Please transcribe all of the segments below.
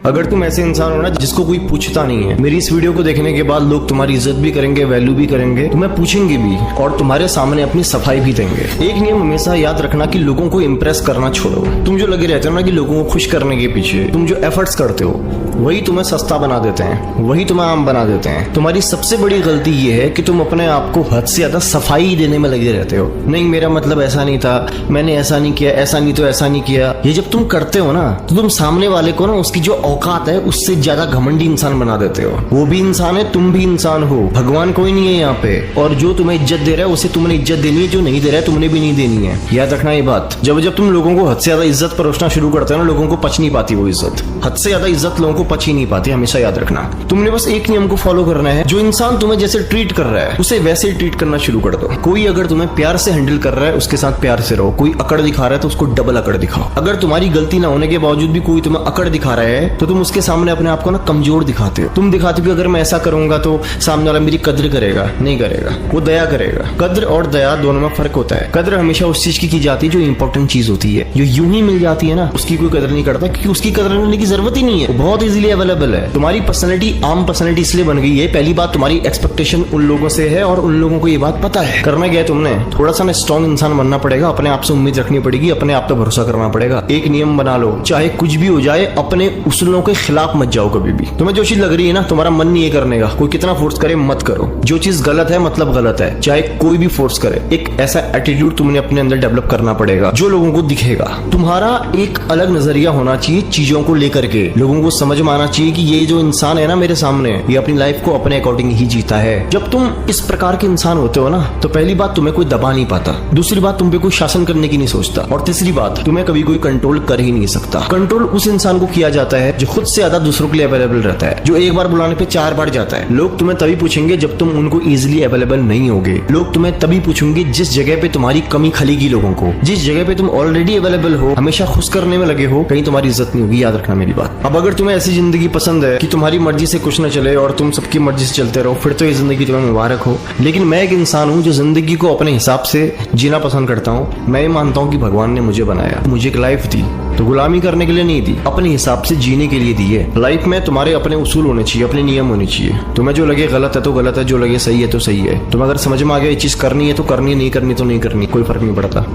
अगर तुम ऐसे इंसान हो ना जिसको कोई पूछता नहीं है, मेरी इस वीडियो को देखने के बाद लोग तुम्हारी इज्जत भी करेंगे, वैल्यू भी करेंगे, तुम्हें पूछेंगे भी और तुम्हारे सामने अपनी सफाई भी देंगे। एक नियम हमेशा याद रखना कि लोगों को इम्प्रेस करना छोड़ो। तुम जो लगे रहते हो ना कि लोगों को खुश करने के पीछे, तुम जो एफर्ट्स करते हो वही तुम्हें सस्ता बना देते हैं, वही तुम्हें आम बना देते हैं। तुम्हारी सबसे बड़ी गलती ये है कि तुम अपने आप को हद से ज्यादा सफाई देने में लगे रहते हो। नहीं, मेरा मतलब ऐसा नहीं था, मैंने ऐसा नहीं किया, ऐसा नहीं तो ऐसा नहीं किया। ये जब तुम करते हो ना तो तुम सामने वाले को ना उसकी जो औकात है उससे ज्यादा घमंडी इंसान बना देते हो। वो भी इंसान है, तुम भी इंसान हो, भगवान कोई नहीं है यहाँ पे। और जो तुम्हें इज्जत दे रहा है उसे तुमने इज्जत देनी है, जो नहीं दे रहा है तुमने भी नहीं देनी है। याद रखना ये बात। जब तुम लोगों को हद से ज्यादा इज्जत परोसना शुरू करते हो ना, लोगों को पच नहीं पाती वो इज्जत। हद से ज्यादा इज्जत लोगों को पच ही नहीं पाती, हमेशा याद रखना। तुमने बस एक नियम को फॉलो करना है, जो इंसान तुम्हें जैसे ट्रीट कर रहा है उसे वैसे ही ट्रीट करना शुरू कर दो। कोई अगर तुम्हें प्यार से हैंडल कर रहा है उसके साथ प्यार से रहो। कोई अकड़ दिखा रहा है तो उसको डबल अकड़ दिखाओ। अगर तुम्हारी गलती ना होने के बावजूद भी कोई तुम्हें अकड़ दिखा रहा है तो तुम उसके सामने अपने आप को ना कमजोर दिखाते हो। तुम दिखाते हो कि अगर मैं ऐसा करूंगा तो सामने वाला मेरी कद्र करेगा, नहीं करेगा, वो दया करेगा। कद्र और दया दोनों में फर्क होता है। कद्र हमेशा उस चीज की जाती है जो इंपॉर्टेंट चीज होती है। जो यूं ही मिल जाती है ना उसकी कोई कदर नहीं करता, क्योंकि उसकी कदर करने की जरूरत ही नहीं है, वो बहुत इजीली अवेलेबल है। तुम्हारी पर्सनैलिटी आम पर्सनैलिटी इसलिए बन गई है, पहली बात तुम्हारी एक्सपेक्टेशन उन लोगों से है और उन लोगों को ये बात पता है। करना क्या है, तुमने थोड़ा सा ना स्ट्रॉन्ग इंसान बनना पड़ेगा, अपने आप से उम्मीद रखनी पड़ेगी, अपने आप पे भरोसा करना पड़ेगा। एक नियम बना लो, चाहे कुछ भी हो जाए अपने उसूलों के खिलाफ मत जाओ कभी भी। तुम्हें जो चीज लग रही है ना, तुम्हारा मन नहीं ये करने का, कोई कितना फोर्स करे मत करो। जो चीज गलत है मतलब गलत है, चाहे कोई भी फोर्स करे। एक ऐसा एटीट्यूड तुमने अपने अंदर डेवलप करना पड़ेगा जो लोगों को दिखेगा। तुम्हारा एक अलग नजरिया होना चाहिए चीजों को लेकर के। लोगों को समझ में आना चाहिए कि ये जो इंसान है ना मेरे सामने, ये अपनी लाइफ को अपने अकॉर्डिंग ही जीता है। जब तुम इस प्रकार के इंसान होते हो ना तो पहली बात तुम्हें कोई दबा नहीं पाता, दूसरी बात तुम पे कोई शासन करने की नहीं सोचता, और तीसरी बात तुम्हें कभी कोई कंट्रोल कर ही नहीं सकता। कंट्रोल उस इंसान को किया जाता है जो खुद से ज्यादा दूसरों के लिए अवेलेबल रहता है, जो एक बार बुलाने पे 4 बार जाता है। लोग तुम्हें तभी पूछेंगे जब तुम उनको इजिली अवेलेबल नहीं होगे। लोग तुम्हें तभी पूछेंगे जिस जगह पे तुम्हारी कमी खलेगी लोगों को। जिस जगह पे तुम ऑलरेडी अवेलेबल हो, हमेशा खुश करने में लगे हो, कहीं तुम्हारी इज्जत नहीं होगी। याद रखना मेरी बात। अब अगर तुम्हें ऐसी जिंदगी पसंद है कि तुम्हारी मर्जी से कुछ न चले और तुम सबकी मर्जी से चलते रहो, फिर तो ये जिंदगी तुम्हें मुबारक हो। लेकिन मैं एक इंसान हूँ जो जिंदगी को अपने हिसाब से जीना पसंद करता हूँ। मैं ये मानता हूँ कि भगवान ने मुझे बनाया, मुझे एक लाइफ दी तो गुलामी करने के लिए नहीं दी, अपने हिसाब से जीने के लिए दी है। लाइफ में तुम्हारे अपने उसूल होने चाहिए, अपने नियम होने चाहिए। तुम्हें जो लगे गलत है तो गलत है, जो लगे सही है तो सही है। तुम्हें अगर समझ में आ गया ये चीज करनी है तो करनी, नहीं करनी तो नहीं करनी, कोई फर्क नहीं पड़ता।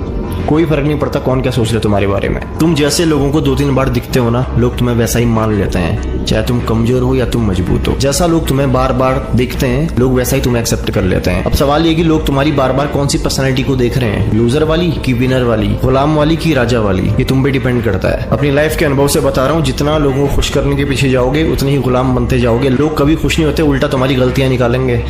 कोई फर्क नहीं पड़ता कौन क्या सोच रहे तुम्हारे बारे में। तुम जैसे लोगों को 2-3 बार दिखते हो ना, लोग तुम्हें वैसा ही मान लेते हैं, चाहे तुम कमजोर हो या तुम मजबूत हो। जैसा लोग तुम्हें बार बार देखते हैं लोग वैसा ही तुम्हें एक्सेप्ट कर लेते हैं। अब सवाल ये कि लोग तुम्हारी बार बार कौन सी पर्सनैलिटी को देख रहे हैं, लूजर वाली की विनर वाली, गुलाम वाली की राजा वाली, ये तुम पे डिपेंड करता है। अपनी लाइफ के अनुभव से बता रहा हूँ, जितना लोगों को खुश करने के पीछे जाओगे उतने ही गुलाम बनते जाओगे। लोग कभी खुश नहीं होते, उल्टा तुम्हारी गलतियां निकालेंगे,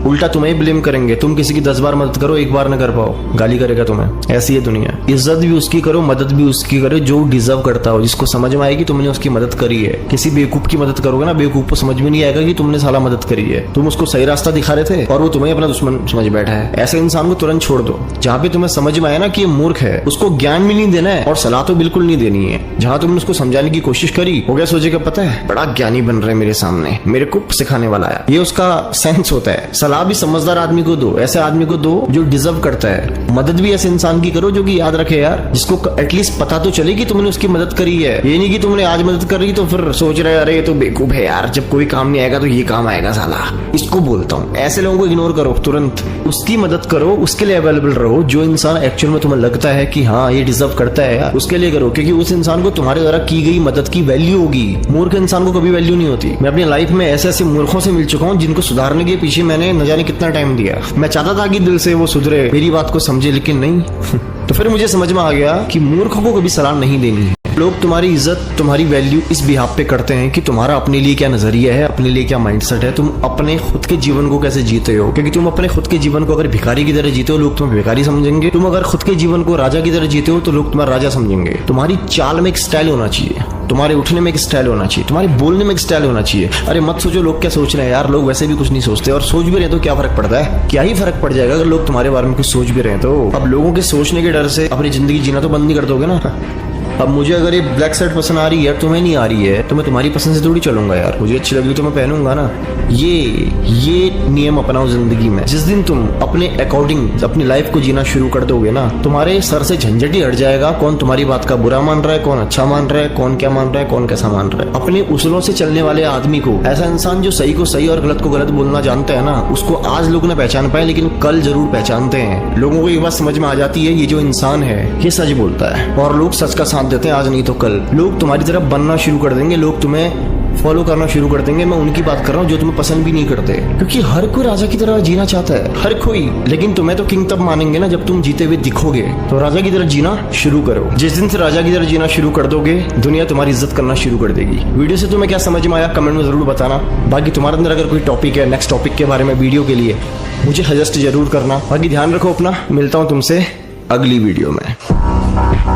उल्टा तुम्हें ब्लेम करेंगे। तुम किसी की 10 बार मदद करो, 1 बार न कर पाओ, गाली करेगा तुम्हें। ऐसी है दुनिया। इज्जत भी उसकी करो, मदद भी उसकी करो जो डिजर्व करता हो, जिसको समझ में आएगी तुमने उसकी मदद करी है। किसी बेवकूफ की मदद करोगे ना, बेवकूफ को समझ में नहीं आएगा कि तुमने साला मदद करी है। तुम उसको सही रास्ता दिखा रहे थे और वो तुम्हें अपना दुश्मन समझ बैठा है। ऐसे इंसान को तुरंत छोड़ दो। जहाँ पे तुम्हें समझ में आया ना कि ये मूर्ख है, उसको ज्ञान भी नहीं देना है और सलाह तो बिल्कुल नहीं देनी है। जहाँ तुमने उसको समझाने की कोशिश करी, हो गया सोचेगा पता है बड़ा ज्ञानी बन रहा है मेरे सामने, मेरे को सिखाने वाला है। ये उसका सेंस होता है। सलाह भी समझदार आदमी को दो, ऐसे आदमी को दो जो डिजर्व करता है। मदद भी ऐसे इंसान की करो जो कि याद रखे यार, जिसको एटलीस्ट पता तो चले कि तुमने उसकी मदद करी है। ये नहीं कि तुमने आज मदद करी तो फिर सोच रहे अरे ये तो बेवकूफ है यार, जब कोई काम नहीं आएगा तो ये काम आएगा साला। इसको बोलता हूँ, ऐसे लोगों को इग्नोर करो तुरंत। उसकी मदद करो, उसके लिए अवेलेबल रहो। जो इंसान एक्चुअल में तुम्हें लगता है कि हाँ ये डिजर्व करता है यार, उसके लिए करो, क्योंकि उस इंसान को तुम्हारे द्वारा की गई मदद की वैल्यू होगी। मूर्ख इंसान को कभी वैल्यू नहीं होती। मैं अपनी लाइफ में ऐसे ऐसे मूर्खों से मिल चुका हूँ जिनको सुधारने के पीछे मैंने न जाने कितना टाइम दिया। मैं चाहता था कि दिल से वो सुधरे, मेरी बात को समझे, लेकिन नहीं। तो फिर मुझे समझ में आ गया कि मूर्ख को कभी सलाह नहीं देनी है। लोग तुम्हारी इज्जत, तुम्हारी वैल्यू इस बिहाफ पे करते हैं कि तुम्हारा अपने लिए क्या नजरिया है, अपने लिए क्या माइंडसेट है, तुम अपने खुद के जीवन को कैसे जीते हो। क्योंकि तुम अपने खुद के जीवन को अगर भिखारी की तरह जीते हो, लोग तुम्हें भिखारी समझेंगे। तुम अगर खुद के जीवन को राजा की तरह जीते हो तो लोग तुम्हारा राजा समझेंगे। तुम्हारी चाल में एक स्टाइल होना चाहिए, तुम्हारे उठने में एक स्टाइल होना चाहिए, तुम्हारे बोलने में एक स्टाइल होना चाहिए। अरे मत सोचो लोग क्या सोच रहे हैं यार, लोग वैसे भी कुछ नहीं सोचते, और सोच भी रहे तो क्या फर्क पड़ता है, क्या ही फर्क पड़ जाएगा अगर लोग तुम्हारे बारे में कुछ सोच भी रहे तो। अब लोगों के सोचने के डर से अपनी जिंदगी जीना तो बंद नहीं कर दोगे ना। अब मुझे अगर ये ब्लैक शर्ट पसंद आ रही है, तुम्हें नहीं आ रही है, तो मैं तुम्हारी पसंद से थोड़ी चलूंगा यार। मुझे अच्छी लगी तो मैं पहनूंगा ना। ये नियम अपनाओ जिंदगी में। जिस दिन तुम अपने अकॉर्डिंग अपनी लाइफ को जीना शुरू कर दोगे ना, तुम्हारे सर से झंझट ही हट जाएगा। कौन तुम्हारी बात का बुरा मान रहा है, कौन अच्छा मान रहा है, कौन क्या मान रहा है, कौन कैसा मान रहा है। अपने उसूलों से चलने वाले आदमी को, ऐसा इंसान जो सही को सही और गलत को गलत बोलना जानता है ना, उसको आज लोग ना पहचान पाए लेकिन कल जरूर पहचानते हैं। लोगों को ये बात समझ में आ जाती है, ये जो इंसान है ये सच बोलता है, और लोग सच का साथ देते हैं। आज नहीं तो कल लोग तुम्हारी तरफ बनना शुरू कर देंगे, लोग तुम्हें फॉलो करना शुरू कर देंगे। मैं उनकी बात कर रहा हूँ जो तुम्हें पसंद भी नहीं करते, क्योंकि हर कोई राजा की तरह जीना चाहता है, हर कोई। लेकिन तुम्हें तो किंग तब मानेंगे ना जब तुम जीते हुए दिखोगे। तो राजा की तरह जीना शुरू करो। जिस दिन से राजा की तरह जीना शुरू कर दोगे, दुनिया तुम्हारी इज्जत करना शुरू कर देगी। वीडियो से तुम्हें क्या समझ में आया कमेंट में जरूर बताना। बाकी तुम्हारे अंदर अगर कोई टॉपिक है नेक्स्ट टॉपिक के बारे में वीडियो के लिए, मुझे सजेस्ट जरूर करना। बाकी ध्यान रखो अपना, मिलता हूँ तुमसे अगली वीडियो में।